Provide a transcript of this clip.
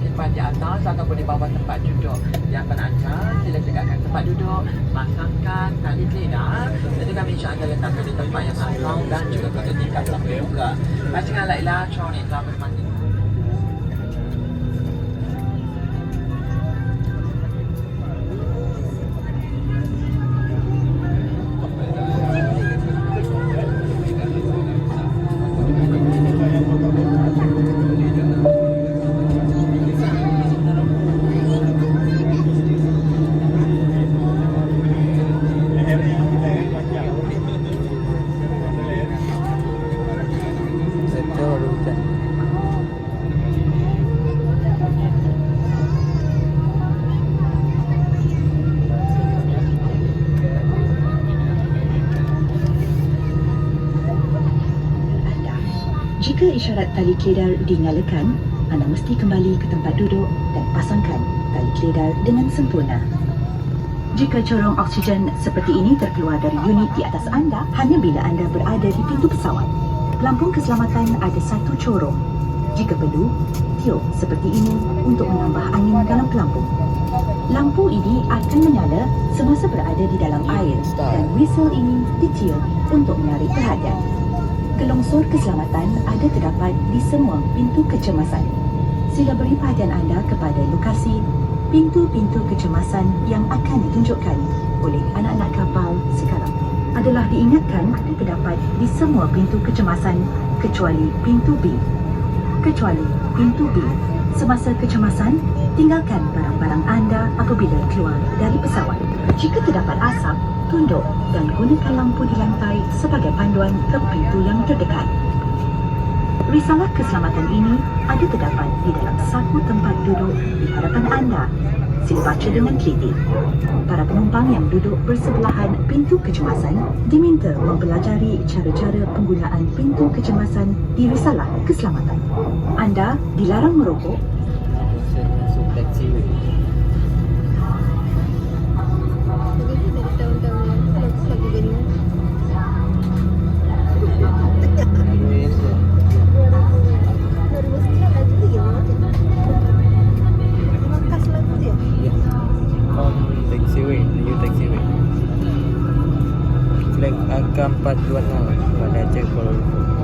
simpan di atas ataupun di bawah tempat duduk. Yang penancang, sila tegakkan tempat duduk, pasangkan tali keledar. Jadi kami insya-Allah letakkan di tempat yang kosong dan juga tutup tingkap lampu juga. Pastikan elektronik telah bermandi. Jika isyarat tali keledar dinyalakan, anda mesti kembali ke tempat duduk dan pasangkan tali keledar dengan sempurna. Jika corong oksigen seperti ini terkeluar dari unit di atas anda hanya bila anda berada di pintu pesawat. Pelampung keselamatan ada satu corong. Jika perlu, tiup seperti ini untuk menambah angin dalam pelampung. Lampu ini akan menyala semasa berada di dalam air dan whistle ini ditiup untuk menarik perhatian. Gelongsor keselamatan ada terdapat di semua pintu kecemasan. Sila beri perhatian anda kepada lokasi pintu-pintu kecemasan yang akan ditunjukkan oleh anak-anak kapal sekarang. Adalah diingatkan terdapat di semua pintu kecemasan kecuali pintu B. Kecuali pintu B. Semasa kecemasan, tinggalkan barang-barang anda apabila keluar dari pesawat. Jika terdapat asap, tunduk dan gunakan lampu di lantai sebagai panduan ke pintu yang terdekat. Risalah keselamatan ini ada terdapat di dalam saku tempat duduk di hadapan anda. Sila baca dengan teliti. Para penumpang yang duduk bersebelahan pintu kecemasan diminta mempelajari cara-cara penggunaan pintu kecemasan di risalah keselamatan. Anda dilarang merokok. Flag angka 426 pada Aceh Kuala Lumpur.